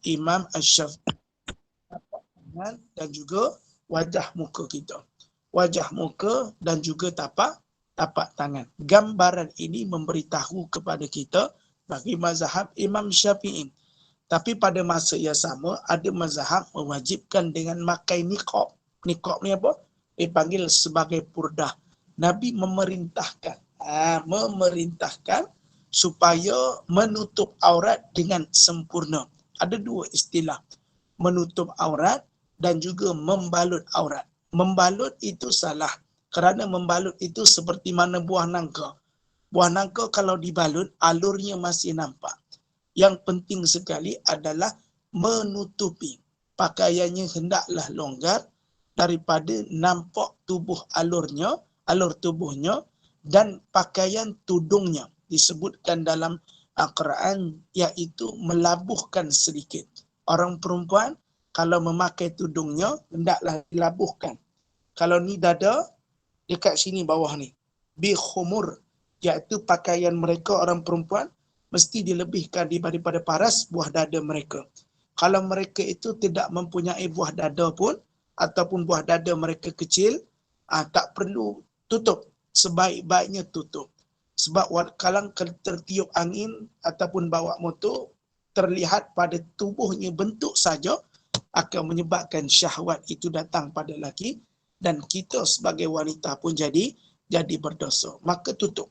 Imam Asy-Syafi'i dan juga wajah muka kita. Wajah muka dan juga tapak tangan. Gambaran ini memberitahu kepada kita bagi mazhab Imam Syafi'i. Tapi pada masa yang sama, ada mazhab mewajibkan dengan makai niqab. Niqab ni apa? Dipanggil sebagai purdah. Nabi memerintahkan supaya menutup aurat dengan sempurna. Ada dua istilah. Menutup aurat dan juga membalut aurat. Membalut itu salah. Kerana membalut itu seperti mana buah nangka. Buah nangka kalau dibalut, alurnya masih nampak. Yang penting sekali adalah menutupi. Pakaiannya hendaklah longgar daripada nampak alur tubuhnya dan pakaian tudungnya. Disebutkan dalam Al-Quran iaitu melabuhkan sedikit. Orang perempuan kalau memakai tudungnya hendaklah dilabuhkan. Kalau ni dada, dekat sini bawah ni. Bi khumur, iaitu pakaian mereka orang perempuan mesti dilebihkan daripada paras buah dada mereka. Kalau mereka itu tidak mempunyai buah dada pun, ataupun buah dada mereka kecil, tak perlu tutup. Sebaik-baiknya tutup. Sebab kalau tertiup angin ataupun bawa motor, terlihat pada tubuhnya bentuk saja akan menyebabkan syahwat itu datang pada lelaki dan kita sebagai wanita pun jadi berdosa. Maka tutup.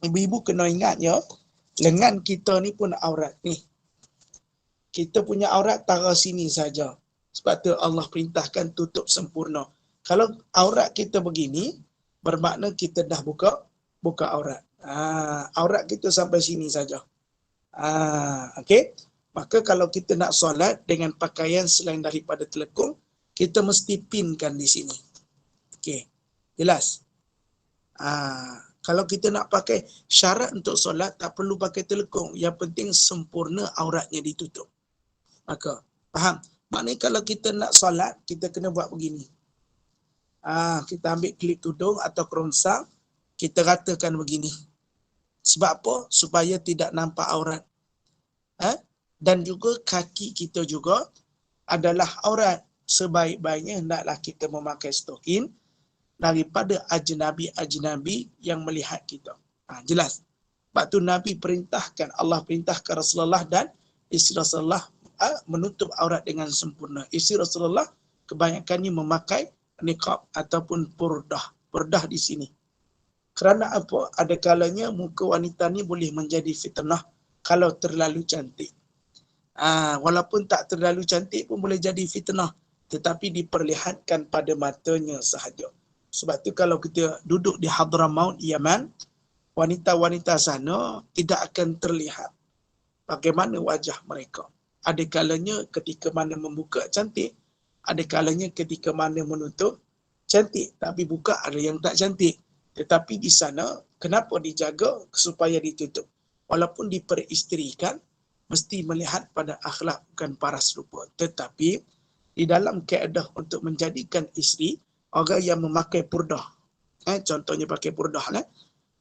Ibu-ibu kena ingat ya, lengan kita ni pun aurat ni. Kita punya aurat tara sini saja. Sebab tu Allah perintahkan tutup sempurna. Kalau aurat kita begini, bermakna kita dah buka aurat. Aurat kita sampai sini saja. Okey. Maka kalau kita nak solat dengan pakaian selain daripada telekung, kita mesti pinkan di sini. Okey. Jelas? Kalau kita nak pakai syarat untuk solat, tak perlu pakai telekung. Yang penting sempurna auratnya ditutup. Maka, faham? Maknanya kalau kita nak solat, kita kena buat begini. Kita ambil klip tudung atau kerongsang, kita ratakan begini. Sebab apa? Supaya tidak nampak aurat. Dan juga kaki kita juga adalah aurat. Sebaik-baiknya hendaklah kita memakai stokin daripada ajnabi yang melihat kita. Jelas. Sebab tu Nabi perintahkan, Allah perintahkan Rasulullah dan isteri Rasulullah menutup aurat dengan sempurna. Isteri Rasulullah kebanyakannya memakai niqab ataupun purdah. Purdah di sini. Kerana apa? Ada kalanya muka wanita ni boleh menjadi fitnah kalau terlalu cantik. Walaupun tak terlalu cantik pun boleh jadi fitnah. Tetapi diperlihatkan pada matanya sahaja. Sebab tu kalau kita duduk di Hadramaut, Yaman, wanita-wanita sana tidak akan terlihat bagaimana wajah mereka. Ada kalanya ketika mana membuka cantik, ada kalanya ketika mana menutup cantik. Tapi buka ada yang tak cantik. Tetapi di sana, kenapa dijaga supaya ditutup? Walaupun diperisterikan, mesti melihat pada akhlak bukan paras rupa. Tetapi di dalam kaedah untuk menjadikan isteri, orang yang memakai purdah, contohnya pakai purdah,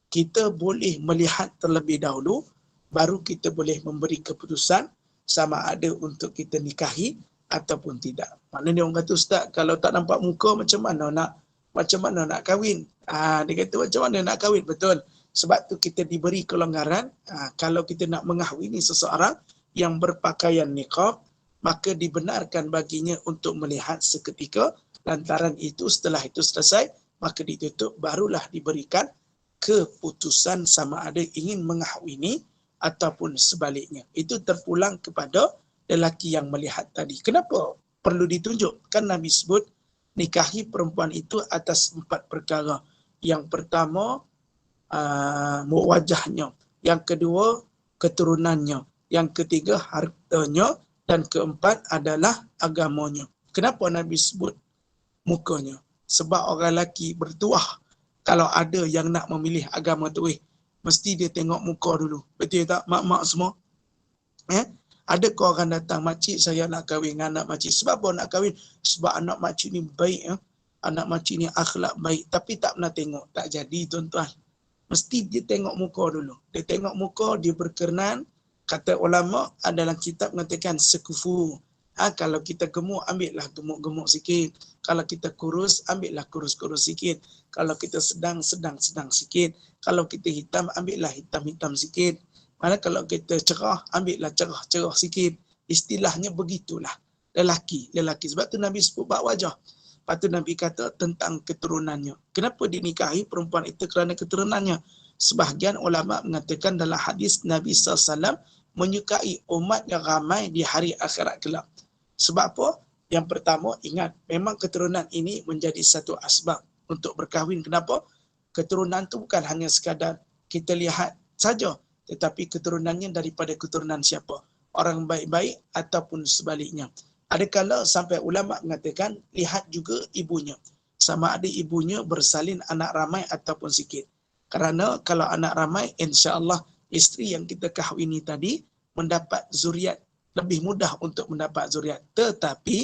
kita boleh melihat terlebih dahulu, baru kita boleh memberi keputusan sama ada untuk kita nikahi ataupun tidak. Maknanya orang kata, Ustaz, kalau tak nampak muka macam mana nak kahwin? Dia kata macam mana nak kahwin? Betul. Sebab tu kita diberi kelonggaran. Kalau kita nak mengahwini seseorang yang berpakaian niqab, maka dibenarkan baginya untuk melihat seketika. Lantaran itu setelah itu selesai, maka ditutup, barulah diberikan keputusan sama ada ingin mengahwini ataupun sebaliknya. Itu terpulang kepada lelaki yang melihat tadi. Kenapa perlu ditunjuk? Kan Nabi sebut nikahi perempuan itu atas 4 perkara. Yang pertama, wajahnya. Yang kedua, keturunannya. Yang ketiga, hartanya. Dan keempat adalah agamanya. Kenapa Nabi sebut mukanya? Sebab orang lelaki bertuah kalau ada yang nak memilih agama tu, mesti dia tengok muka dulu. Betul tak mak-mak semua? Adakah orang datang, makcik saya nak kahwin dengan anak makcik. Sebab apa nak kahwin? Sebab anak makcik ni baik. Anak makcik ni akhlak baik. Tapi tak pernah tengok. Tak jadi tuan-tuan. Mesti dia tengok muka dulu. Dia tengok muka, dia berkenan. Kata ulama adalah kitab mengatakan sekufu. Kalau kita gemuk, ambillah gemuk-gemuk sikit. Kalau kita kurus, ambillah kurus-kurus sikit. Kalau kita sedang sikit. Kalau kita hitam, ambillah hitam-hitam sikit. Mana kalau kita cerah, ambillah cerah-cerah sikit. Istilahnya begitulah. Lelaki. Sebab tu Nabi sebut bak wajah. Lepas tu Nabi kata tentang keturunannya. Kenapa dinikahi perempuan itu? Kerana keturunannya. Sebahagian ulama mengatakan dalam hadis Nabi SAW menyukai umat yang ramai di hari akhirat kelak. Sebab apa? Yang pertama, ingat, memang keturunan ini menjadi satu asbab untuk berkahwin. Kenapa? Keturunan tu bukan hanya sekadar kita lihat saja, tetapi keturunannya daripada keturunan siapa? Orang baik-baik ataupun sebaliknya. Adakala sampai ulama mengatakan, lihat juga ibunya. Sama ada ibunya bersalin anak ramai ataupun sikit. Kerana kalau anak ramai, insya-Allah isteri yang kita kahwini tadi mendapat zuriat, lebih mudah untuk mendapat zuriat. Tetapi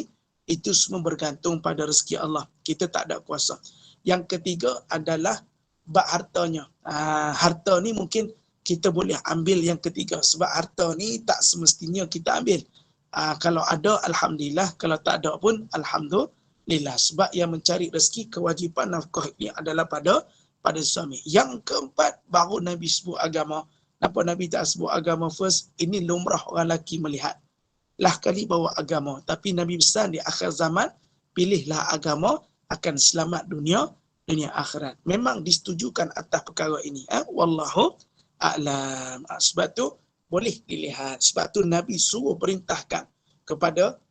itu semua bergantung pada rezeki Allah. Kita tak ada kuasa. Yang ketiga adalah bab hartanya. Harta ni mungkin kita boleh ambil yang ketiga. Sebab harta ni tak semestinya kita ambil. Kalau ada, Alhamdulillah. Kalau tak ada pun, Alhamdulillah. Sebab yang mencari rezeki, kewajipan nafkah ini adalah pada suami. Yang keempat, baru Nabi sebut agama. Kenapa Nabi tak sebut agama first? Ini lumrah orang lelaki melihat. Lah kali bawa agama. Tapi Nabi besar di akhir zaman, pilihlah agama, akan selamat dunia akhirat. Memang disetujukan atas perkara ini. Wallahu a'lam. Sebab tu, boleh dilihat. Sebab tu Nabi suruh perintahkan kepada,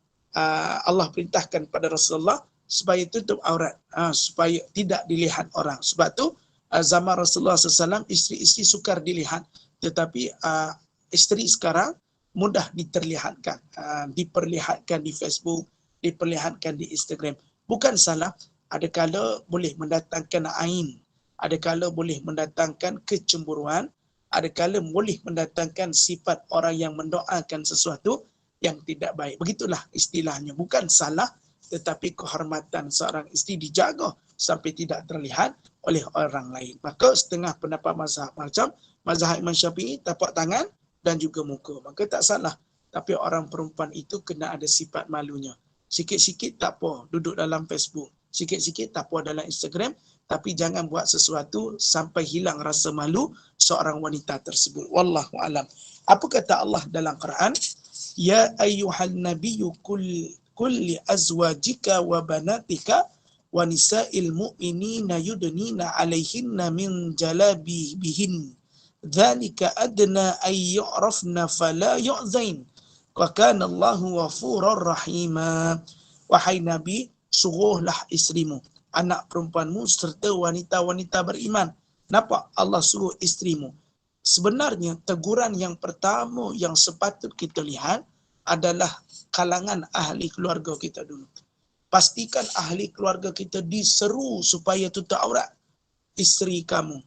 Allah perintahkan pada Rasulullah, supaya tutup aurat. Supaya tidak dilihat orang. Sebab tu, zaman Rasulullah SAW, isteri-isteri sukar dilihat. Tetapi isteri sekarang mudah diperlihatkan di Facebook, diperlihatkan di Instagram. Bukan salah, adakala boleh mendatangkan ain, adakala boleh mendatangkan kecemburuan, adakala boleh mendatangkan sifat orang yang mendoakan sesuatu yang tidak baik. Begitulah istilahnya. Bukan salah, tetapi kehormatan seorang isteri dijaga sampai tidak terlihat oleh orang lain. Maka setengah pendapat mazhab macam mazhab Imam Syafi'i, tapak tangan dan juga muka. Maka tak salah. Tapi orang perempuan itu kena ada sifat malunya. Sikit-sikit tak apa duduk dalam Facebook. Sikit-sikit tak apa dalam Instagram. Tapi jangan buat sesuatu sampai hilang rasa malu seorang wanita tersebut. Wallahu alam. Apa kata Allah dalam Quran? Ya ayyuhan nabiyyu kulli azwajika wa banatika wa nisa'il mu'minina yudnina 'alaihinna min jalabibihin. Dzalika adna ay yu'rafna fala yu'zain. Wa kana Allahu ghafurur rahima. Wahai Nabi, suruhlah isterimu, anak perempuanmu serta wanita-wanita beriman. Kenapa Allah suruh isterimu? Sebenarnya teguran yang pertama yang sepatut kita lihat adalah kalangan ahli keluarga kita dulu. Pastikan ahli keluarga kita diseru supaya tutup aurat isteri kamu.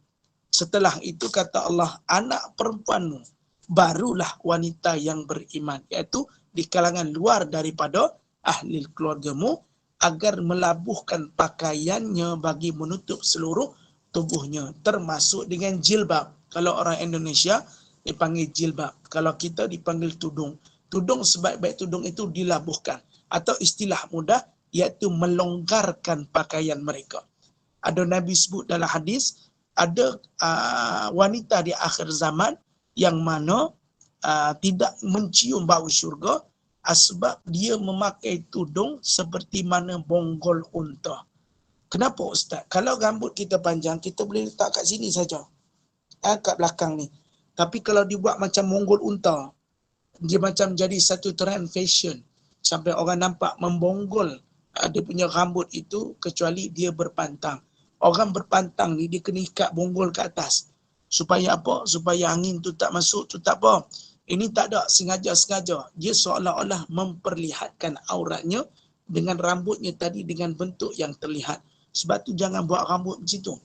Setelah itu kata Allah, anak perempuanmu barulah wanita yang beriman, iaitu di kalangan luar daripada ahli keluargamu, agar melabuhkan pakaiannya bagi menutup seluruh tubuhnya, termasuk dengan jilbab. Kalau orang Indonesia dipanggil jilbab, kalau kita dipanggil tudung. Tudung, sebaik-baik tudung itu dilabuhkan, atau istilah mudah iaitu melonggarkan pakaian mereka. Ada Nabi sebut dalam hadis, ada wanita di akhir zaman yang mana tidak mencium bau syurga sebab dia memakai tudung seperti mana bonggol unta. Kenapa Ustaz? Kalau rambut kita panjang, kita boleh letak kat sini saja, kat belakang ni. Tapi kalau dibuat macam bonggol unta, dia macam jadi satu trend fashion sampai orang nampak membonggol dia punya rambut itu, kecuali dia berpantang. Orang berpantang ni dia kena ikat bonggol ke atas. Supaya apa? Supaya angin tu tak masuk, tu tak apa. Ini tak ada sengaja-sengaja. Dia seolah-olah memperlihatkan auratnya dengan rambutnya tadi dengan bentuk yang terlihat. Sebab tu jangan buat rambut macam tu.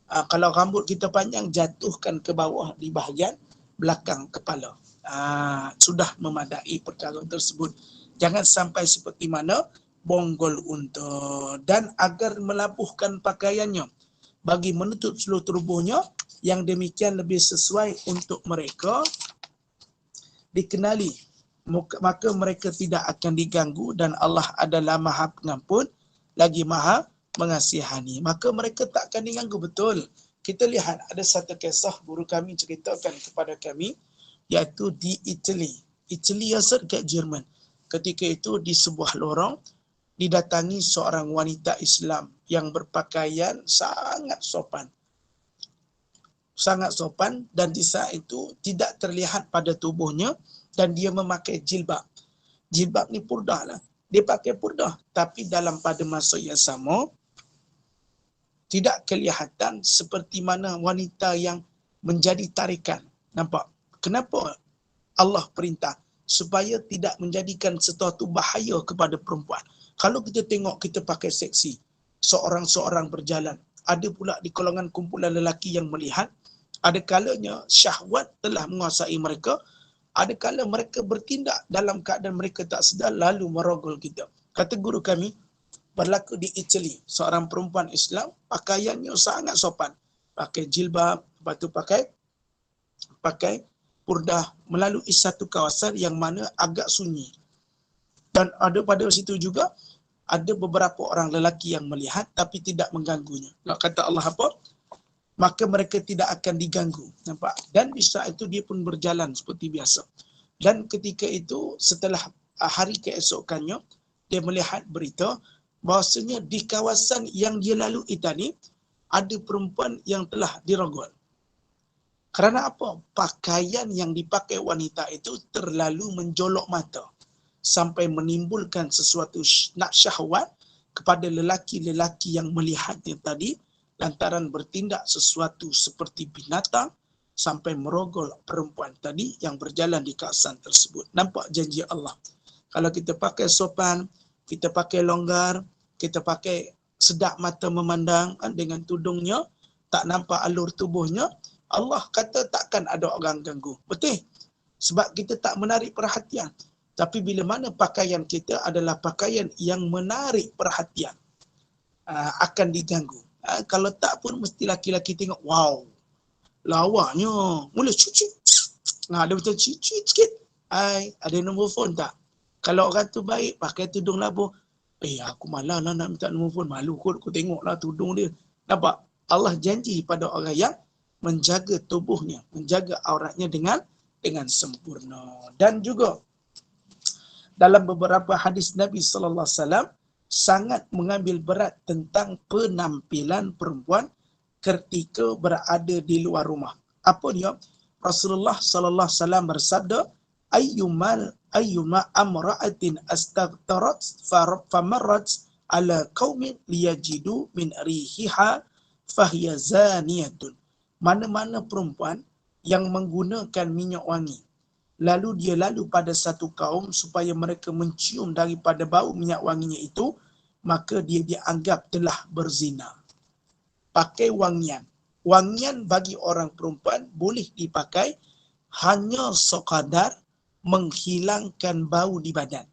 Kalau rambut kita panjang, jatuhkan ke bawah di bahagian belakang kepala. Sudah memadai perkara tersebut. Jangan sampai seperti mana bonggol unta. Dan agar melabuhkan pakaiannya bagi menutup seluruh tubuhnya, yang demikian lebih sesuai untuk mereka dikenali, maka mereka tidak akan diganggu dan Allah adalah Maha Pengampun lagi Maha Mengasihani. Maka mereka tak akan diganggu. Betul. Kita lihat ada satu kisah guru kami ceritakan kepada kami, iaitu di Italy. Italy asal dekat Jerman. Ketika itu di sebuah lorong didatangi seorang wanita Islam yang berpakaian sangat sopan. Sangat sopan, dan di saat itu tidak terlihat pada tubuhnya dan dia memakai jilbab. Jilbab ni purdah lah. Dia pakai purdah. Tapi dalam pada masa yang sama, tidak kelihatan seperti mana wanita yang menjadi tarikan. Nampak? Kenapa Allah perintah? Supaya tidak menjadikan sesuatu bahaya kepada perempuan. Kalau kita tengok kita pakai seksi, seorang-seorang berjalan, ada pula di kalangan kumpulan lelaki yang melihat, ada kalanya syahwat telah menguasai mereka, ada kala mereka bertindak dalam keadaan mereka tak sedar lalu merogol kita. Kata guru kami, berlaku di Italy, seorang perempuan Islam, pakaiannya sangat sopan. Pakai jilbab, lepas tu pakai purdah melalui satu kawasan yang mana agak sunyi. Dan ada pada situ juga, ada beberapa orang lelaki yang melihat tapi tidak mengganggunya. Kata Allah apa? Maka mereka tidak akan diganggu. Nampak? Dan di saat itu dia pun berjalan seperti biasa. Dan ketika itu, setelah hari keesokannya, dia melihat berita bahawasanya di kawasan yang dia lalui tadi, ada perempuan yang telah dirogol. Kerana apa? Pakaian yang dipakai wanita itu terlalu menjolok mata, sampai menimbulkan sesuatu nak syahwat kepada lelaki-lelaki yang melihatnya tadi, lantaran bertindak sesuatu seperti binatang sampai merogol perempuan tadi yang berjalan di kawasan tersebut. Nampak janji Allah. Kalau kita pakai sopan, kita pakai longgar, kita pakai sedap mata memandang dengan tudungnya, tak nampak alur tubuhnya, Allah kata takkan ada orang ganggu. Betul? Sebab kita tak menarik perhatian. Tapi bila mana pakaian kita adalah pakaian yang menarik perhatian, akan diganggu. Kalau tak pun mesti laki-laki tengok, wow, lawaknya. Mula cuci. Dia macam cuci sikit. Ada nombor phone tak? Kalau orang tu baik, pakai tudung labuh. Aku malah lah nak minta nombor phone. Malu kot, aku tengoklah tudung dia. Nampak? Allah janji pada orang yang menjaga tubuhnya, menjaga auratnya dengan sempurna. Dan juga dalam beberapa hadis Nabi sallallahu alaihi wasallam sangat mengambil berat tentang penampilan perempuan ketika berada di luar rumah. Apa dia? Rasulullah sallallahu alaihi wasallam bersabda, ayyuma amra'atin astaghtarat famarrat ala qaumin liyajidu min rihiha fahiya zaniyatun. Mana-mana perempuan yang menggunakan minyak wangi, lalu dia lalu pada satu kaum supaya mereka mencium daripada bau minyak wanginya itu, maka dia dianggap telah berzina. Pakai wangian. Wangian bagi orang perempuan boleh dipakai hanya sekadar menghilangkan bau di badan.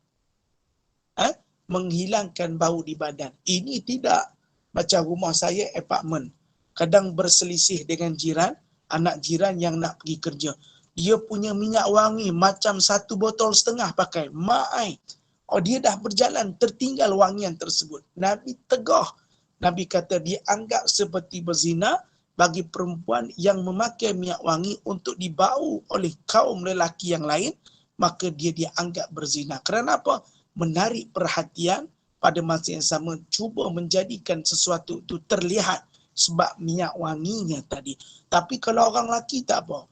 Menghilangkan bau di badan. Ini tidak macam rumah saya apartmen. Kadang berselisih dengan jiran, anak jiran yang nak pergi kerja. Dia punya minyak wangi macam 1 botol setengah pakai. Dia dah berjalan, tertinggal wangian tersebut. Nabi tegah. Nabi kata dianggap seperti berzina bagi perempuan yang memakai minyak wangi untuk dibau oleh kaum lelaki yang lain, maka dia dianggap berzina. Kerana apa? Menarik perhatian, pada masa yang sama cuba menjadikan sesuatu itu terlihat sebab minyak wanginya tadi. Tapi kalau orang lelaki tak apa.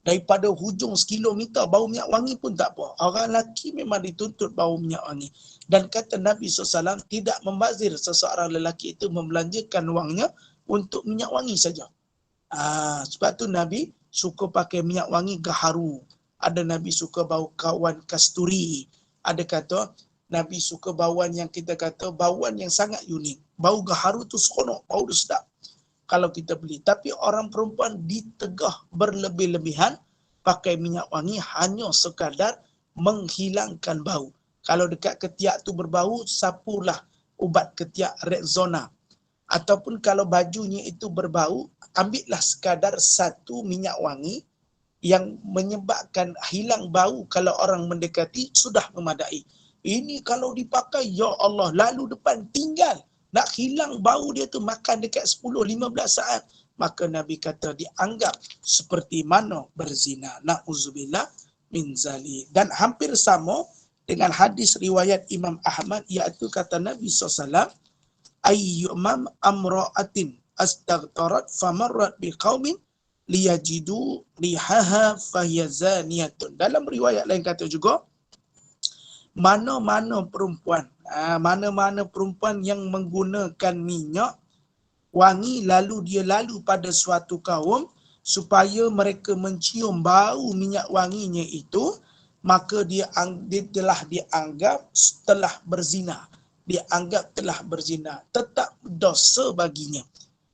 Daripada hujung sekilometer bau minyak wangi pun tak apa. Orang lelaki memang dituntut bau minyak wangi. Dan kata Nabi SAW, tidak membazir seseorang lelaki itu membelanjakan wangnya untuk minyak wangi saja. Sebab tu Nabi suka pakai minyak wangi gaharu. Ada Nabi suka bau kawan kasturi. Ada kata Nabi suka bauan yang kita kata bauan yang sangat unik. Bau gaharu tu seronok, bau tu sedap kalau kita beli. Tapi orang perempuan ditegah berlebih-lebihan pakai minyak wangi hanya sekadar menghilangkan bau. Kalau dekat ketiak tu berbau, sapulah ubat ketiak Rexona. Ataupun kalau bajunya itu berbau, ambillah sekadar 1 minyak wangi, yang menyebabkan hilang bau kalau orang mendekati sudah memadai. Ini kalau dipakai, ya Allah, lalu depan tinggal. Nak hilang bau dia tu makan dekat 10-15 saat. Maka Nabi kata dianggap seperti mana berzina. Na'udzubillah min zalik. Dan hampir sama dengan hadis riwayat Imam Ahmad, iaitu kata Nabi SAW, ayyumam amra'atin astaghtarat famarrat biqaumin liyajidu rihaha fahyazaniyatun. Dalam riwayat lain kata juga, mana-mana perempuan yang menggunakan minyak wangi lalu dia lalu pada suatu kaum supaya mereka mencium bau minyak wanginya itu, maka dia telah dianggap telah berzina. Dianggap telah berzina. Tetap dosa baginya.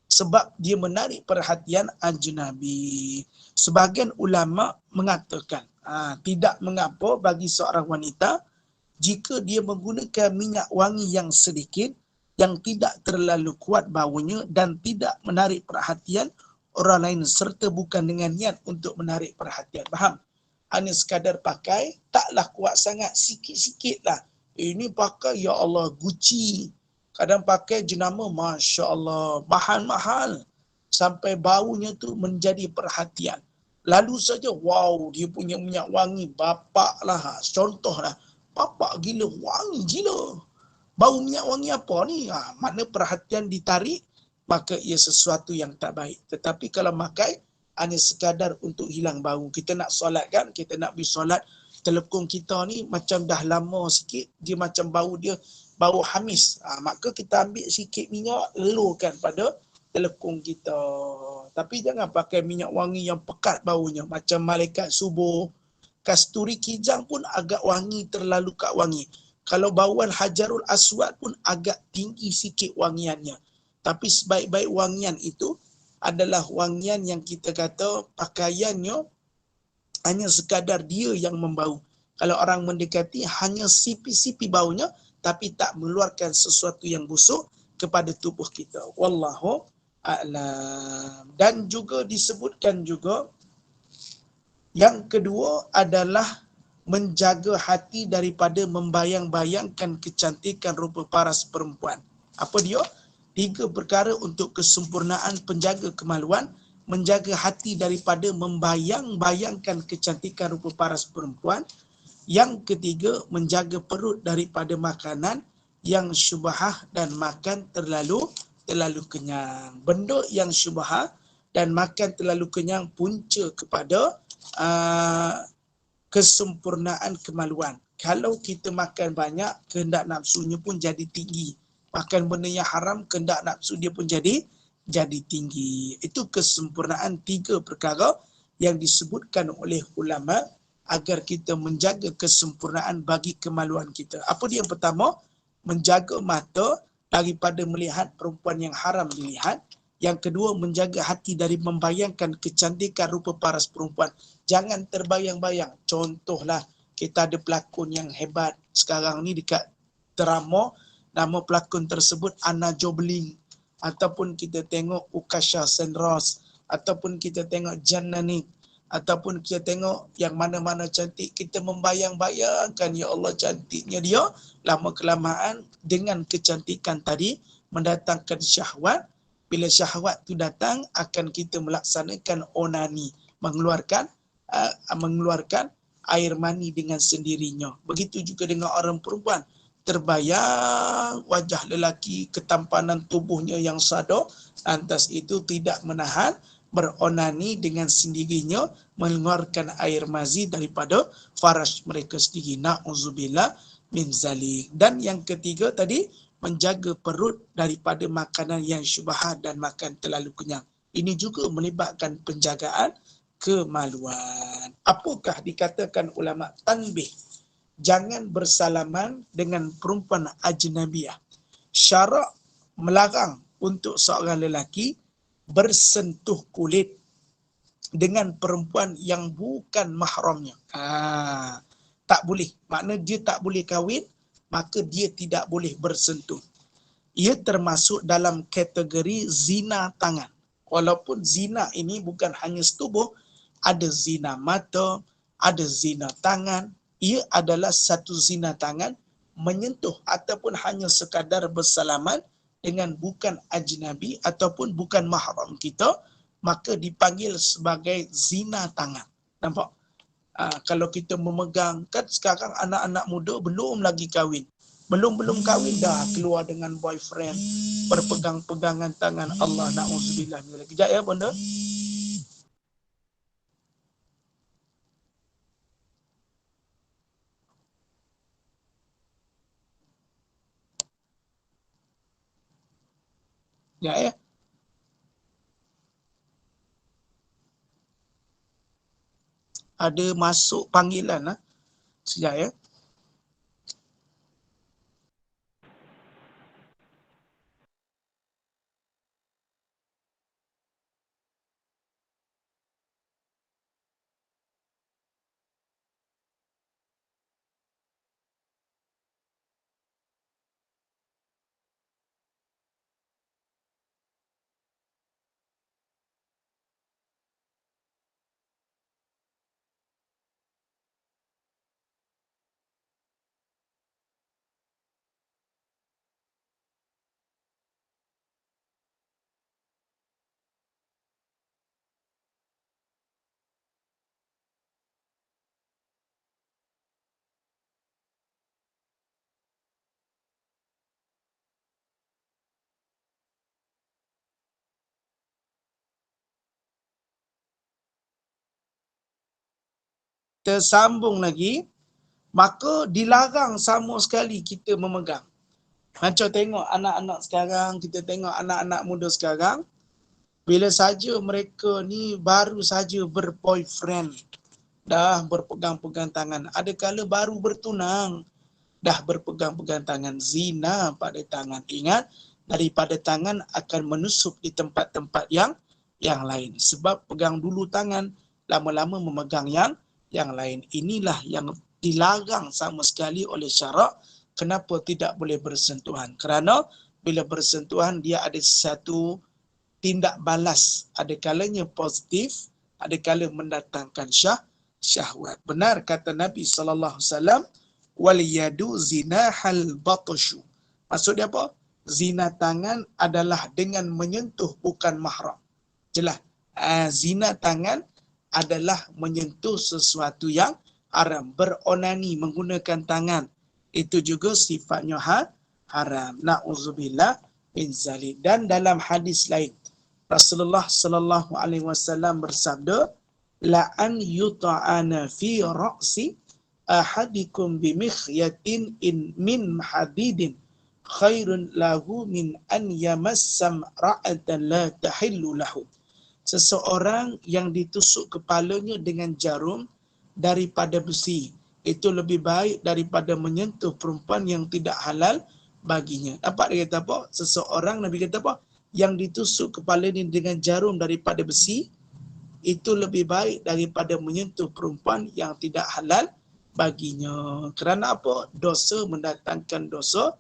Sebab dia menarik perhatian ajnabi. Sebahagian ulama mengatakan, tidak mengapa bagi seorang wanita jika dia menggunakan minyak wangi yang sedikit, yang tidak terlalu kuat baunya dan tidak menarik perhatian orang lain serta bukan dengan niat untuk menarik perhatian. Faham? Hanya sekadar pakai, taklah kuat sangat, sikit-sikit lah. Ini pakai, ya Allah, Gucci. Kadang pakai jenama, Masya Allah, mahal-mahal. Sampai baunya tu menjadi perhatian. Lalu saja, wow, dia punya minyak wangi, bapak lah, contoh lah. Bapak gila, wangi gila. Bau minyak wangi apa ni? Makna perhatian ditarik, maka ia sesuatu yang tak baik. Tetapi kalau makai, hanya sekadar untuk hilang bau. Kita nak solat kan, kita nak pergi solat, telekung kita ni macam dah lama sikit, dia macam bau dia, bau hamis. Maka kita ambil sikit minyak, lelurkan pada telekung kita. Tapi jangan pakai minyak wangi yang pekat baunya, macam malaikat subuh. Kasturi kijang pun agak wangi, terlalu kat wangi. Kalau bauan Hajarul Aswad pun agak tinggi sikit wangiannya. Tapi sebaik-baik wangian itu adalah wangian yang kita kata pakaiannya hanya sekadar dia yang membau. Kalau orang mendekati hanya sipi-sipi baunya, tapi tak mengeluarkan sesuatu yang busuk kepada tubuh kita. Wallahu a'lam. Dan juga disebutkan juga, yang kedua adalah menjaga hati daripada membayang-bayangkan kecantikan rupa paras perempuan. Apa dia? 3 perkara untuk kesempurnaan penjaga kemaluan. Menjaga hati daripada membayang-bayangkan kecantikan rupa paras perempuan. Yang ketiga, menjaga perut daripada makanan yang syubhah dan makan terlalu kenyang. Benda yang syubhah dan makan terlalu kenyang punca kepada kesempurnaan kemaluan. Kalau kita makan banyak, kehendak nafsunya pun jadi tinggi. Makan benda yang haram, kehendak nafsu dia pun jadi tinggi. Itu kesempurnaan 3 perkara yang disebutkan oleh ulama agar kita menjaga kesempurnaan bagi kemaluan kita. Apa dia yang pertama? Menjaga mata daripada melihat perempuan yang haram dilihat. Yang kedua, menjaga hati dari membayangkan kecantikan rupa paras perempuan. Jangan terbayang-bayang. Contohlah, kita ada pelakon yang hebat sekarang ni dekat drama, nama pelakon tersebut Anna Jobling. Ataupun kita tengok Ukasha Senros. Ataupun kita tengok Jannanik. Ataupun kita tengok yang mana-mana cantik. Kita membayang-bayangkan, ya Allah, cantiknya dia. Lama-kelamaan dengan kecantikan tadi mendatangkan syahwat. Bila syahwat tu datang, akan kita melaksanakan onani, mengeluarkan air mani dengan sendirinya. Begitu juga dengan orang perempuan. Terbayang wajah lelaki, ketampanan tubuhnya yang sadar, lantas itu tidak menahan, beronani dengan sendirinya, mengeluarkan air mazi daripada faraj mereka sendiri. Na'udzubillah min zalik. Dan yang ketiga tadi, menjaga perut daripada makanan yang syubhat dan makan terlalu kenyang. Ini juga melibatkan penjagaan kemaluan. Apakah dikatakan ulama tanbih? Jangan bersalaman dengan perempuan ajnabiyah. Syarak melarang untuk seorang lelaki bersentuh kulit dengan perempuan yang bukan mahramnya. Tak boleh. Makna dia tak boleh kahwin, maka dia tidak boleh bersentuh. Ia termasuk dalam kategori zina tangan. Walaupun zina ini bukan hanya setubuh, Ada zina mata, ada zina tangan. Ia adalah satu zina tangan menyentuh ataupun hanya sekadar bersalaman dengan bukan ajnabi ataupun bukan mahram kita, maka dipanggil sebagai zina tangan. Nampak? Kalau kita memegang, kan sekarang anak-anak muda belum lagi kahwin. Belum kahwin dah keluar dengan boyfriend, berpegang-pegangan tangan. Allah na'udzubillah. Kejap ya benda. Ya. Ada masuk panggilan lah. Sekejap ya. Kita sambung lagi. Maka dilarang sama sekali kita memegang. Macam tengok anak-anak sekarang, kita tengok anak-anak muda sekarang, bila saja mereka ni baru saja berboyfriend, dah berpegang-pegang tangan. Ada kala baru bertunang, dah berpegang-pegang tangan. Zina pada tangan. Ingat, daripada tangan akan menusuk di tempat-tempat yang lain. Sebab pegang dulu tangan, lama-lama memegang yang lain. Inilah yang dilarang sama sekali oleh syarak. Kenapa tidak boleh bersentuhan? Kerana bila bersentuhan dia ada satu tindak balas. Ada kalanya positif, ada kala mendatangkan syahwat. Benar kata Nabi SAW, wal yadu zinahal batashu. Maksudnya apa? Zina tangan adalah dengan menyentuh bukan mahram. Jelas. Zina tangan adalah menyentuh sesuatu yang haram. Beronani menggunakan tangan. Itu juga sifatnya haram. Na'udzubillah min zalik. Dan dalam hadis lain, Rasulullah sallallahu alaihi wasallam bersabda, la an yuta'ana fi ra'si ahadikum bimikhyatin in min hadidin khairun lahu min an yamassam ra'atan la tahillu lahu. Seseorang yang ditusuk kepalanya dengan jarum daripada besi, itu lebih baik daripada menyentuh perempuan yang tidak halal baginya. Nampak dia kata apa? Seseorang, Nabi kata apa? Yang ditusuk kepalanya dengan jarum daripada besi, itu lebih baik daripada menyentuh perempuan yang tidak halal baginya. Kerana apa? Dosa mendatangkan dosa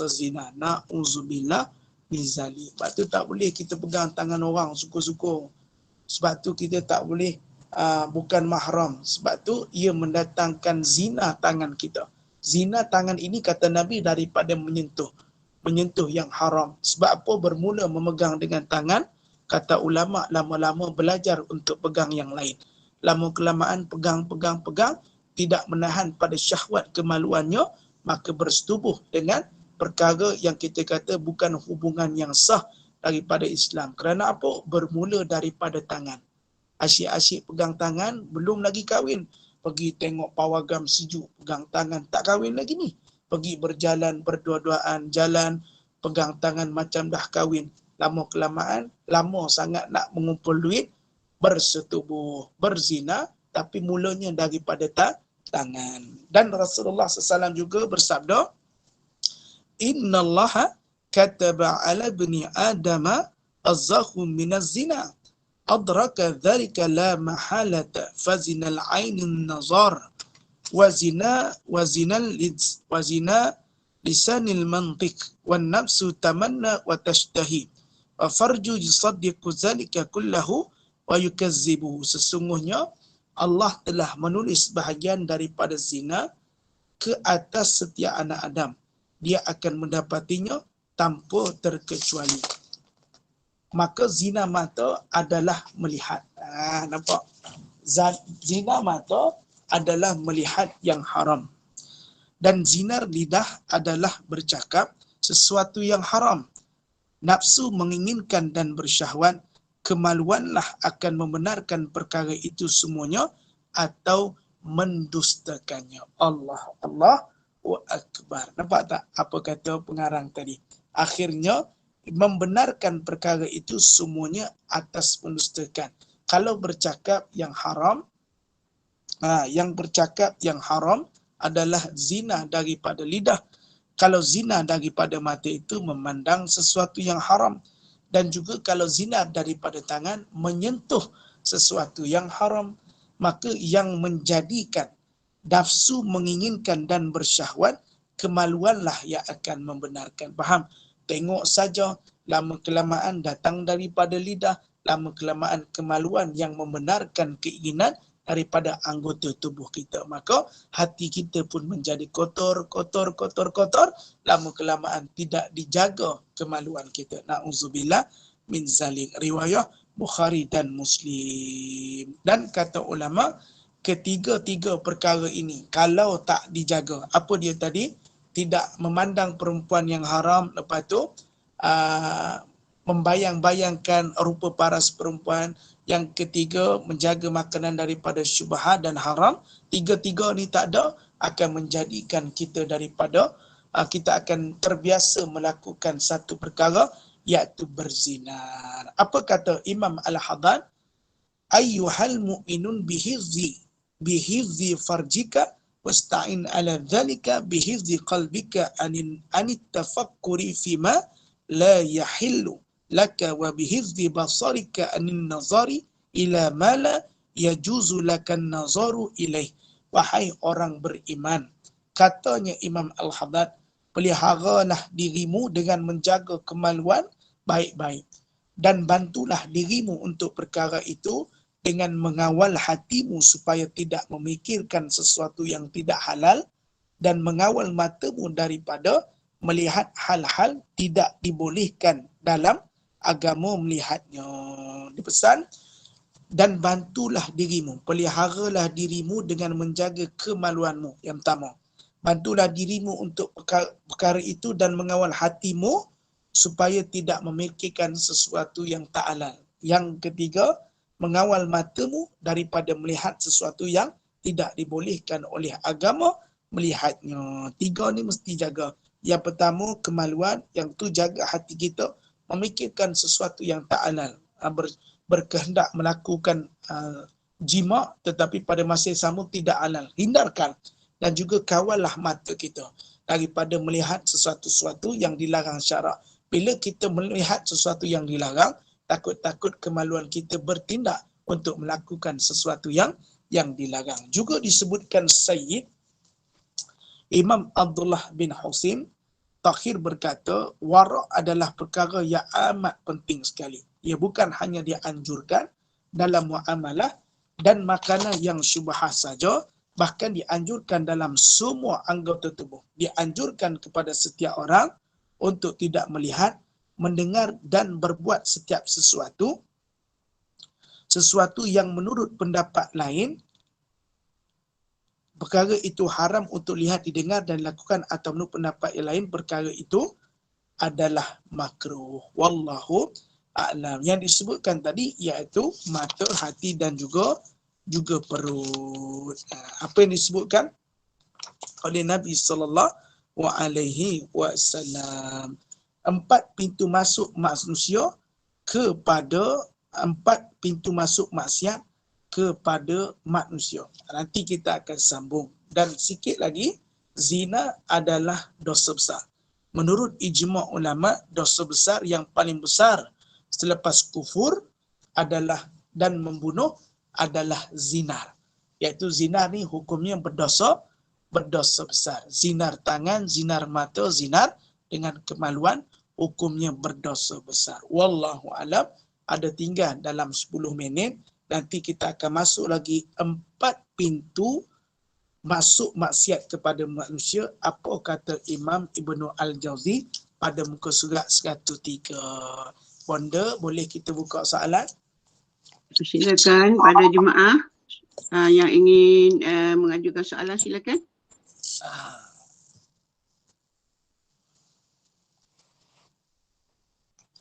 zina. Na'udzubillah min zalik. Sebab tu tak boleh kita pegang tangan orang suka-suka. Sebab tu kita tak boleh bukan mahram. Sebab tu ia mendatangkan zina tangan kita. Zina tangan ini kata Nabi daripada menyentuh yang haram. Sebab apa? Bermula memegang dengan tangan, kata ulama lama-lama belajar untuk pegang yang lain. Lama-kelamaan pegang, tidak menahan pada syahwat kemaluannya, maka bersetubuh dengan perkara yang kita kata bukan hubungan yang sah daripada Islam. Kerana apa? Bermula daripada tangan. Asyik-asyik pegang tangan, belum lagi kahwin. Pergi tengok pawagam sejuk, pegang tangan, tak kahwin lagi ni. Pergi berjalan, berdua-duaan, jalan, pegang tangan macam dah kahwin. Lama-kelamaan, lama sangat nak mengumpul duit, bersetubuh, berzina, tapi mulanya daripada tangan. Dan Rasulullah SAW juga bersabda, Inna Allaha kataba ala bani adama azzahu minaz zina. Adraka dhalika la mahalata fazinal ainun nazar wazina lisanil mantiq wan nafsu tamanna wa tashtahi wa farju yusaddiqu dhalika kullahu wa yukazzibu, sesungguhnya Allah telah menulis bahagian daripada zina ke atas setiap anak Adam. Dia akan mendapatinya tanpa terkecuali. Maka zina mata adalah melihat. Nampak? Zina mata adalah melihat yang haram. Dan zinar lidah adalah bercakap sesuatu yang haram. Nafsu menginginkan dan bersyahwat, kemaluanlah akan membenarkan perkara itu semuanya atau mendustakannya. Allahu Akbar. Nampak tak apa kata pengarang tadi? Akhirnya membenarkan perkara itu semuanya atas mendustakan. Kalau bercakap yang haram, yang bercakap yang haram adalah zina daripada lidah. Kalau zina daripada mata itu memandang sesuatu yang haram. Dan juga kalau zina daripada tangan menyentuh sesuatu yang haram. Maka yang menjadikan nafsu menginginkan dan bersyahwat, kemaluanlah yang akan membenarkan. Faham? Tengok saja, lama kelamaan datang daripada lidah, lama kelamaan kemaluan yang membenarkan keinginan daripada anggota tubuh kita. Maka hati kita pun menjadi kotor, lama kelamaan tidak dijaga kemaluan kita. Na'udzubillah min zalik. Riwayah Bukhari dan Muslim. Dan kata ulama, ketiga-tiga perkara ini kalau tak dijaga, apa dia tadi? Tidak memandang perempuan yang haram, lepas tu membayang-bayangkan rupa paras perempuan. Yang ketiga, menjaga makanan daripada syubhat dan haram. Tiga-tiga ni tak ada, akan menjadikan kita daripada kita akan terbiasa melakukan satu perkara, iaitu berzinar. Apa kata Imam Al-Haddad? Ayyuhal mu'minun bihifzi farjika wasta'in ala dhalika bihifzi qalbika anit tafakkuri fima la yahillu laka wa bihifzi basarika anin nazari ila ma la yajuzu lakan nazaru ilaih. Wahai orang beriman, katanya Imam Al-Haddad, peliharalah dirimu dengan menjaga kemaluan baik-baik, dan bantulah dirimu untuk perkara itu dengan mengawal hatimu supaya tidak memikirkan sesuatu yang tidak halal, dan mengawal matamu daripada melihat hal-hal tidak dibolehkan dalam agama melihatnya. Dipesan, dan bantulah dirimu, peliharalah dirimu dengan menjaga kemaluanmu. Yang pertama, bantulah dirimu untuk perkara itu dan mengawal hatimu supaya tidak memikirkan sesuatu yang tak halal. Yang ketiga, mengawal matamu daripada melihat sesuatu yang tidak dibolehkan oleh agama melihatnya. Tiga ni mesti jaga. Yang pertama, kemaluan. Yang tu, jaga hati kita memikirkan sesuatu yang tak halal, berkehendak melakukan jima tetapi pada masa yang sama tidak halal, hindarkan. Dan juga kawallah mata kita daripada melihat sesuatu-sesuatu yang dilarang syarak. Bila kita melihat sesuatu yang dilarang, takut-takut kemaluan kita bertindak untuk melakukan sesuatu yang dilarang. Juga disebutkan Sayyid Imam Abdullah bin Husin Takhir berkata, wara' adalah perkara yang amat penting sekali. Ia bukan hanya dianjurkan dalam muamalah dan makanan yang syubhat saja, bahkan dianjurkan dalam semua anggota tubuh. Dianjurkan kepada setiap orang untuk tidak melihat, mendengar dan berbuat setiap sesuatu yang menurut pendapat lain perkara itu haram untuk lihat, didengar dan dilakukan, atau menurut pendapat yang lain perkara itu adalah makruh. Wallahu a'lam. Yang disebutkan tadi iaitu mata, hati dan juga perut. Apa yang disebutkan oleh Nabi SAW. 4 pintu masuk manusia kepada 4 pintu masuk maksiat kepada manusia. Nanti kita akan sambung. Dan sikit lagi, zina adalah dosa besar. Menurut ijma' ulama, dosa besar yang paling besar selepas kufur adalah dan membunuh adalah zinar. Iaitu zinar ni hukumnya berdosa besar. Zinar tangan, zinar mata, zinar dengan kemaluan, hukumnya berdosa besar. Wallahu a'lam ada tinggal dalam 10 minit. Nanti kita akan masuk lagi 4 pintu masuk maksiat kepada manusia. Apa kata Imam Ibnu Al-Jauzi pada muka surat 103. Bonda, boleh kita buka soalan? Silakan pada jemaah yang ingin mengajukan soalan, silakan.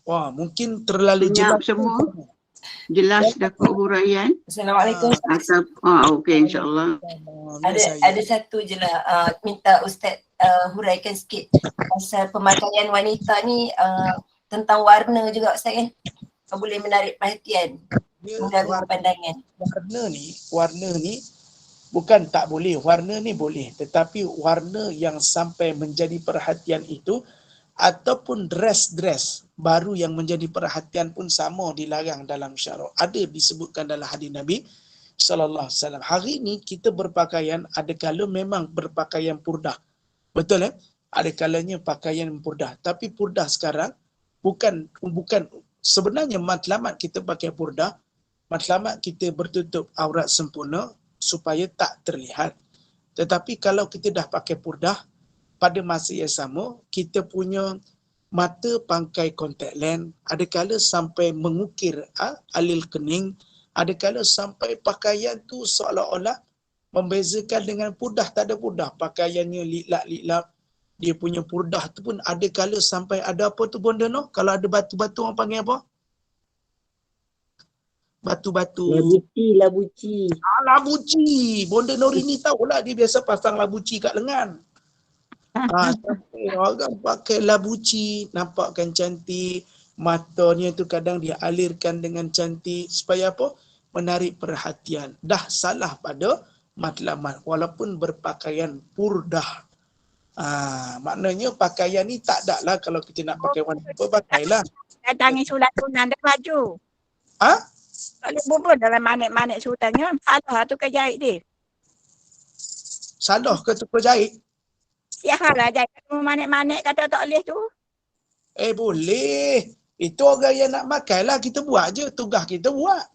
Wah, mungkin terlalu Senyap jelas. semua. Jelas dapat huraian. Assalamualaikum. Okey, insyaAllah. Ada satu je lah, minta Ustaz huraikan sikit pasal pemakaian wanita ni tentang warna juga Ustaz kan. Boleh menarik perhatian, mengganggu pandangan. Warna ni bukan tak boleh, warna ni boleh. Tetapi warna yang sampai menjadi perhatian itu ataupun dress baru yang menjadi perhatian pun sama dilarang dalam syarak. Ada disebutkan dalam hadis Nabi sallallahu alaihi wasallam. Hari ni kita berpakaian ada kala memang berpakaian purdah. Betul Ada kalanya pakaian purdah. Tapi purdah sekarang bukan sebenarnya matlamat kita pakai purdah, matlamat kita bertutup aurat sempurna supaya tak terlihat. Tetapi kalau kita dah pakai purdah, pada masa yang sama, kita punya mata pakai kontak lens, ada kala sampai mengukir alil kening, ada kala sampai pakaian tu seolah-olah membezakan dengan purdah, tak ada purdah. Pakaiannya liklap-liklap, dia punya purdah tu pun ada kala sampai ada apa tu bonda no? Kalau ada batu-batu orang panggil apa? Batu-batu. Labuci. Labuci. Bonda Norini tahulah, dia biasa pasang labuci kat lengan. Orang pakai labuci, nampakkan cantik, matanya tu kadang dia alirkan dengan cantik supaya apa? Menarik perhatian. Dah salah pada matlamat walaupun berpakaian purdah. Maknanya pakaian ni tak ada lah kalau kita nak pakai wanita, pakailah. Datangi sulat sunan dan baju. Tak boleh bubur dalam manik-manik sultannya. Salah tu jahit dia. Salah ke tukar jahit? Ya lah jahit manik-manik kata tak boleh tu. Boleh. Itu orang yang nak makan lah, kita buat je. Tugas kita buat.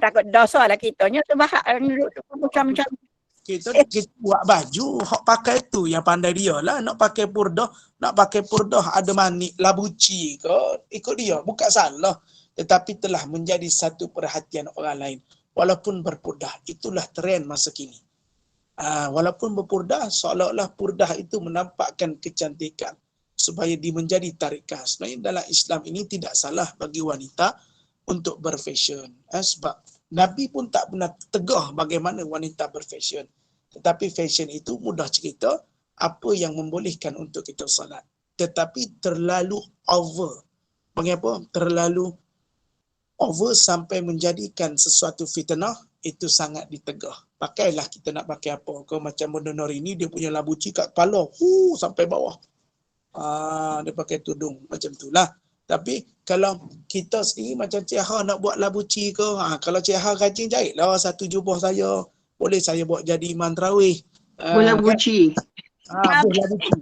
Takut dosa lah kitanya tu bahak macam-macam. Kita buat baju, hak pakai tu yang pandai dia lah. Nak pakai purdah ada manik, labuci ke, ikut dia. Bukan salah. Tetapi telah menjadi satu perhatian orang lain. Walaupun berpurdah. Itulah trend masa kini. Walaupun berpurdah, seolah-olah purdah itu menampakkan kecantikan supaya dia menjadi tarikan. Sebenarnya dalam Islam ini tidak salah bagi wanita untuk berfashion. Sebab Nabi pun tak pernah tegah bagaimana wanita berfashion. Tetapi fashion itu mudah cerita apa yang membolehkan untuk kita salat. Tetapi terlalu over. Mengapa? Terlalu over sampai menjadikan sesuatu fitnah, itu sangat ditegah. Pakailah kita nak pakai apa. Kau macam Bonda ini dia punya labuci kat kepala. Sampai bawah. Dia pakai tudung. Macam itulah. Tapi kalau kita sendiri macam Cik Ha nak buat labuci ke. Kalau Cik Ha rajin jahit lah satu jubah saya. Boleh saya buat jadi imam tarawih. Buat labuci. Buat labuci.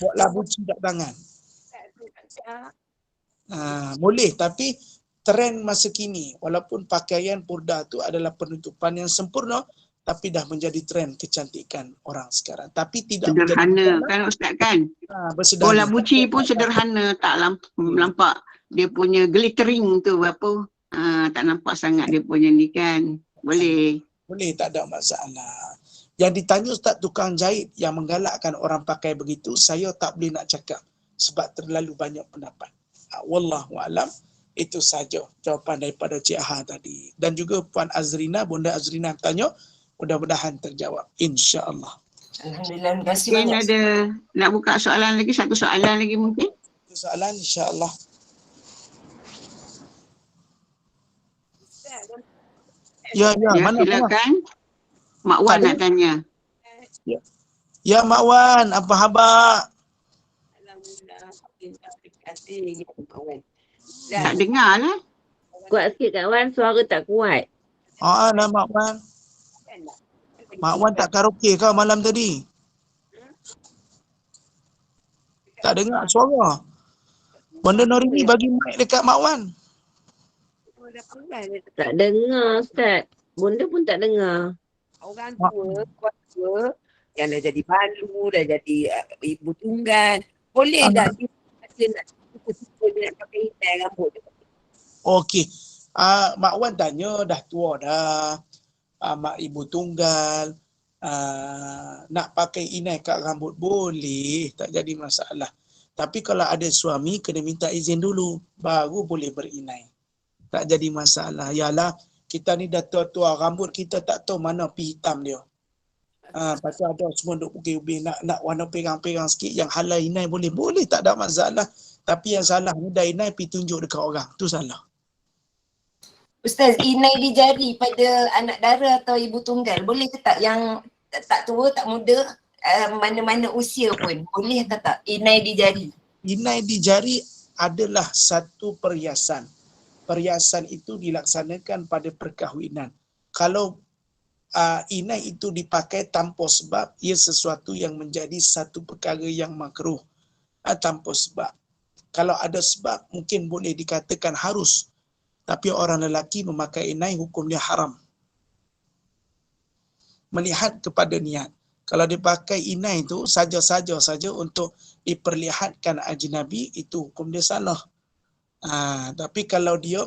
Buat labuci kat tangan. Boleh, tapi trend masa kini walaupun pakaian purdah tu adalah penutupan yang sempurna tapi dah menjadi trend kecantikan orang sekarang. Tapi tidak sederhana kan Ustaz kan? Bola buci pun sederhana, tak nampak dia punya glittering tu apa. Tak nampak sangat dia punya ni kan. Boleh, tak ada masalah. Yang ditanya Ustaz tukang jahit yang menggalakkan orang pakai begitu, saya tak boleh nak cakap sebab terlalu banyak pendapat. Wallahu a'lam. Itu saja jawapan daripada Cik Ha tadi. Dan juga Puan Azrina, Bunda Azrina tanya, mudah-mudahan terjawab. InsyaAllah. Alhamdulillah, terima kasih mungkin banyak. Ada nak buka soalan lagi, satu soalan lagi mungkin? Soalan insyaAllah. Ya, mana silakan. Mak Wan nak tanya. Ya Mak Wan, apa khabar? Alhamdulillah. Tak dengar lah. Kuat sikit Kak Wan, suara tak kuat. Lah Mak Wan. Mak Wan tak karaoke kau malam tadi? Tak dengar suara. Benda Norini bagi mic dekat Mak Wan. Tak dengar Ustaz. Bunda pun tak dengar. Orang tua, keluarga yang dah jadi balu, dah jadi ibu tunggal. Boleh dah dia nak dia nak pakai inai rambut dia. Okey. Mak Wan tanya dah tua dah. Mak ibu tunggal. Nak pakai inai kat rambut boleh, tak jadi masalah. Tapi kalau ada suami kena minta izin dulu baru boleh berinai. Tak jadi masalah. Yalah kita ni dah tua-tua, rambut kita tak tahu mana pi hitam dia. Pasal ada semua duk ubi-ubi nak warna perang-perang sikit, yang halal inai boleh. Boleh, tak ada masalah. Tapi yang salah ni dah inai pi tunjuk dekat orang. Tu salah. Ustaz, inai di jari pada anak dara atau ibu tunggal boleh ke tak? Yang tak tua, tak muda, mana-mana usia pun boleh ke tak inai di jari? Inai di jari adalah satu perhiasan. Perhiasan itu dilaksanakan pada perkahwinan. Kalau inai itu dipakai tanpa sebab, ia sesuatu yang menjadi satu perkara yang makruh tanpa sebab. Kalau ada sebab mungkin boleh dikatakan harus. Tapi orang lelaki memakai inai hukum dia haram. Melihat kepada niat. Kalau dipakai inai itu saja-saja saja untuk diperlihatkan ajnabi, itu hukum dia salah. Tapi kalau dia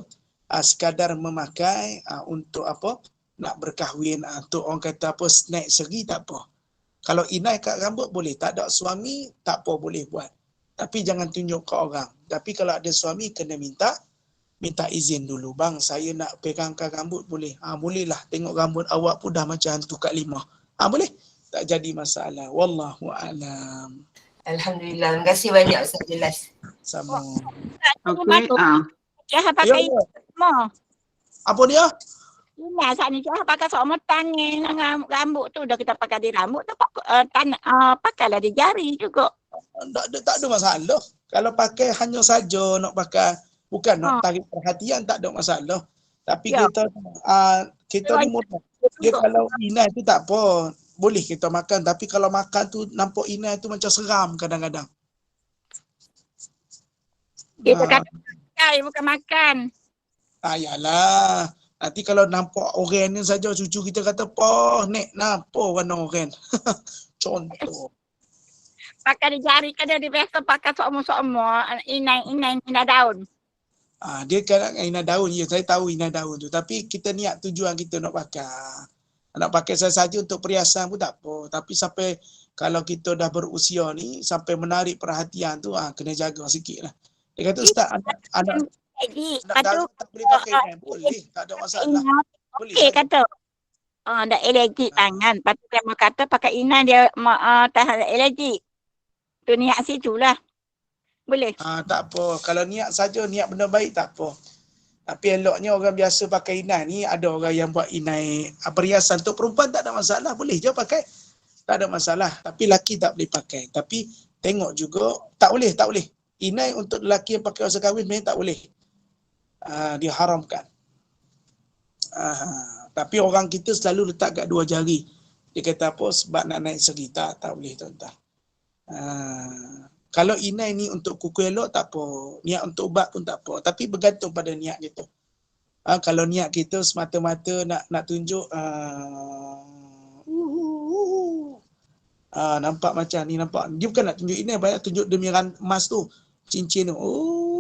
sekadar memakai untuk apa? Nak berkahwin, untuk orang kata apa, snack seri, tak apa. Kalau inai kat rambut boleh. Tak ada suami, tak apa boleh buat. Tapi jangan tunjuk ke orang. Tapi kalau ada suami kena minta izin dulu. Bang, saya nak pegangkan rambut boleh? Bolehlah. Tengok rambut awak pun dah macam hantu Kak Limah. Boleh? Tak jadi masalah. Wallahu a'lam. Alhamdulillah. Terima kasih banyak Ustaz jelas. Sama. Okey. Cah pakai semua. Apa dia? Inai saat ni cah pakai semua tangan rambut tu dah kita pakai di rambut tu pakailah di jari juga. Tak ada masalah. Kalau pakai hanya saja nak pakai, bukan nak tarik perhatian, tak ada masalah. Tapi kita ni mudah. Dia kalau inai tu tak apa, boleh kita makan. Tapi kalau makan tu nampak inai tu macam seram kadang-kadang. Kita kata pakai bukan makan. Yalah. Nanti kalau nampak oren ni saja cucu kita kata, "Poh, nek napa warna oren?" Contoh. Pakai di jari kan dia biasa pakai semua inai daun. Dia kan inai daun. Ya, saya tahu inai daun tu. Tapi kita niat tujuan kita nak pakai. Nak pakai saja untuk perhiasan pun tak apa. Tapi sampai kalau kita dah berusia ni, sampai menarik perhatian tu, kena jaga sikit lah. Dia kata, "Ustaz, anak daun tak boleh pakai inai." Boleh, tak ada masalah. Boleh. Okey kata. Dah alergik tangan. Lepas tu dia kata pakai inai dia tahan alergik. Tu niat situ lah. Boleh. Tak apa. Kalau niat saja, niat benda baik tak apa. Tapi eloknya orang biasa pakai inai ni, ada orang yang buat inai perhiasan untuk perempuan, tak ada masalah. Boleh je pakai. Tak ada masalah. Tapi lelaki tak boleh pakai. Tapi tengok juga, tak boleh. Inai untuk lelaki yang pakai masa kahwin sebenarnya tak boleh. Dia haramkan. Tapi orang kita selalu letak kat dua jari. Dia kata apa? Sebab nak naik seri. Tak boleh tuan-tuan. Kalau inai ni untuk kuku elok tak apa. Niat untuk ubat pun tak apa. Tapi bergantung pada niat kita. Kalau niat kita semata-mata nak tunjuk nampak macam ni, nampak. Dia bukan nak tunjuk inai, banyak tunjuk demi emas tu. Cincin tu.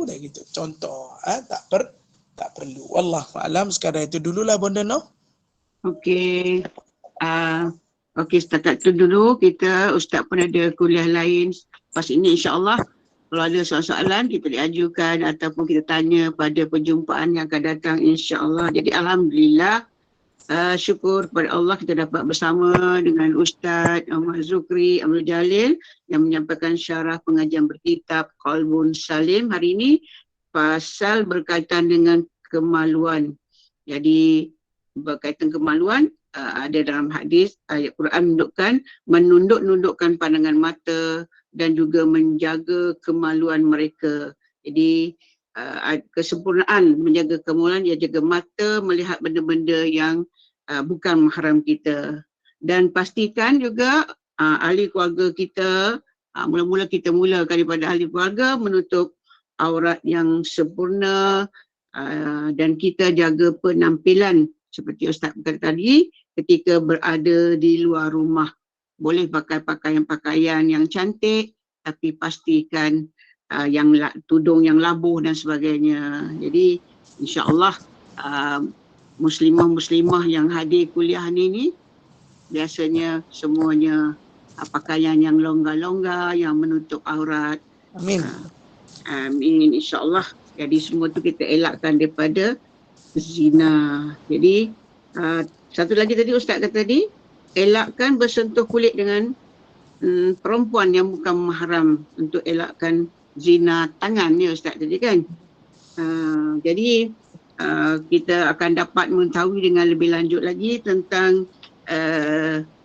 Dah gitu. Contoh. Tak perlu. Wallahualam. Sekadar itu dululah Bonda No. Okey. Okey, setakat tu dulu. Ustaz pun ada kuliah lain pas ini, insyaAllah. Kalau ada soalan-soalan kita diajukan ataupun kita tanya pada perjumpaan yang akan datang, insyaAllah. Jadi Alhamdulillah, syukur kepada Allah kita dapat bersama dengan Ustaz Muhammad Zukri Abdul Jalil yang menyampaikan syarah pengajian berkitab Qalbun Salim hari ini pasal berkaitan dengan kemaluan. Jadi berkaitan kemaluan, ada dalam hadis ayat Quran menunduk-nundukkan pandangan mata dan juga menjaga kemaluan mereka. Jadi kesempurnaan menjaga kemaluan, dia jaga mata melihat benda-benda yang bukan mahram kita. Dan pastikan juga ahli keluarga kita, mula-mula kita mulakan daripada ahli keluarga, menutup aurat yang sempurna, dan kita jaga penampilan seperti Ustaz berkata tadi, ketika berada di luar rumah. Boleh pakai pakaian-pakaian yang cantik, tapi pastikan tudung yang labuh dan sebagainya. Jadi insya-Allah muslimah-muslimah yang hadir kuliah ni biasanya semuanya pakaian yang longgar-longgar yang menutup aurat. Amin. Amin, insya-Allah. Jadi semua tu kita elakkan daripada zina. Jadi satu lagi tadi Ustaz kata tadi, elakkan bersentuh kulit dengan perempuan yang bukan mahram, untuk elakkan zina tangan ya Ustaz tadi kan. Jadi kita akan dapat mengetahui dengan lebih lanjut lagi tentang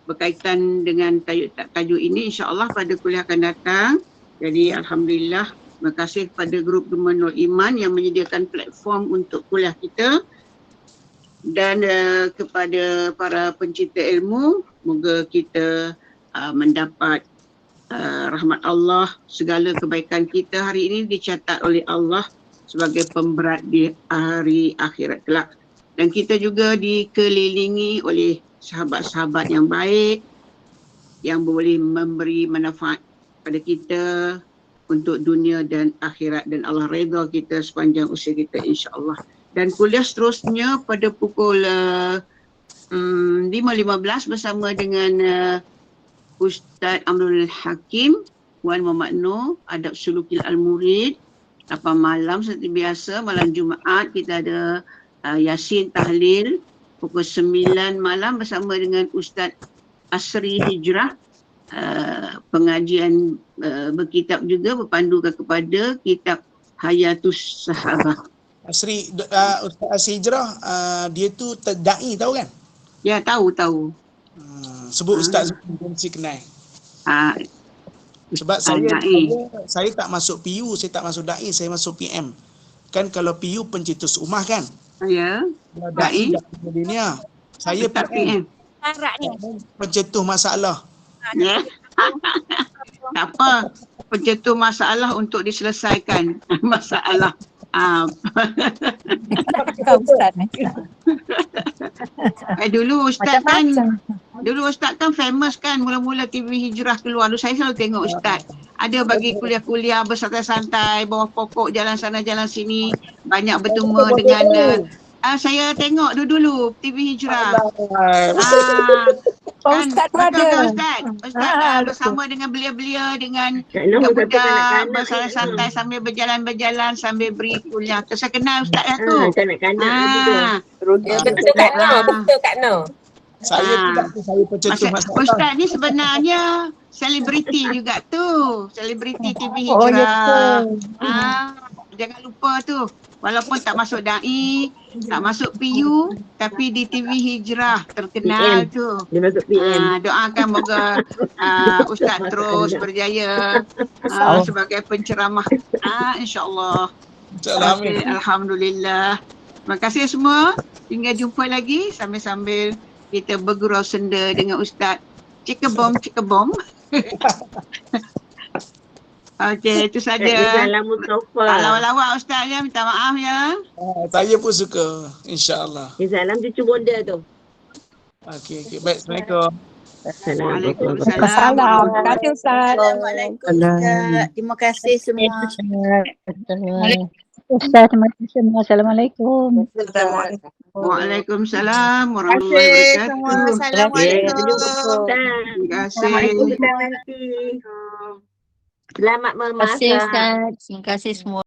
berkaitan dengan tajuk ini insya-Allah pada kuliah akan datang. Jadi alhamdulillah, terima kasih kepada grup Rumah Nur Iman yang menyediakan platform untuk kuliah kita, dan kepada para pencinta ilmu, moga kita mendapat rahmat Allah. Segala kebaikan kita hari ini dicatat oleh Allah sebagai pemberat di hari akhirat kelak, dan kita juga dikelilingi oleh sahabat-sahabat yang baik yang boleh memberi manfaat pada kita untuk dunia dan akhirat, dan Allah redha kita sepanjang usia kita insya-Allah. Dan kuliah seterusnya pada pukul 5.15 bersama dengan Ustaz Amrul Hakim, Wan Muhammad Noor, Adab Sulukil Al-Murid. 8 malam seperti biasa, malam Jumaat kita ada Yasin Tahlil. Pukul 9 malam bersama dengan Ustaz Asri Hijrah, pengajian berkitab juga, berpandukan kepada kitab Hayatus Sahabah. Asri, Ustaz Asri Hijrah, dia tu da'i tahu kan? Ya, tahu. Sebut Ustaz mesti kenal. Sebab saya tak masuk PU, saya tak masuk da'i, saya masuk PM. Kan kalau PU pencetus ummah kan? Ya. Da'i dunia. Saya tak PM. Harap ni. Pencetus masalah. Ya. Tak apa. Pencetus masalah untuk diselesaikan masalah. Ustaz ni. Dulu Ustaz kan famous kan, mula-mula TV Hijrah keluar. Dulu saya selalu tengok Ustaz. Ada bagi kuliah-kuliah bersantai-santai bawah pokok, jalan sana jalan sini, banyak bertemu dengan saya tengok dulu TV Hijrah. Ustaz tu ada. Ustaz bersama dengan belia-belia, dengan budak-budak bersantai-santai sambil berjalan-berjalan sambil beri kuliah. Saya kenal Ustaz lah tu. Kanak-kanak betul Kak Noh. Saya pencetus masalah. Ustaz ni sebenarnya selebriti juga tu. Selebriti TV Hijrah. Jangan lupa tu. Walaupun tak masuk da'i, tak masuk PU, tapi di TV Hijrah terkenal PM. Tu. Dia masuk PM. Doakan moga Ustaz terus berjaya sebagai penceramah. InsyaAllah. Okay, alhamdulillah. Terima kasih semua. Hingga jumpa lagi sambil-sambil kita bergurau senda dengan Ustaz Cikebom. Okey, itu saja. Lawak-lawak Ustaz ya, minta maaf ya. Saya pun suka, insya-Allah. Salam cucu bonda tu. Okey, baik. Assalamualaikum. Waalaikumsalam. Terima kasih Ustaz. Assalamualaikum Ustaz. Terima kasih semua. Ustaz, terima kasih semua. Assalamualaikum. Waalaikumsalam warahmatullahi wabarakatuh. Assalamualaikum. Terima kasih. Selamat memasak. Terima kasih semua.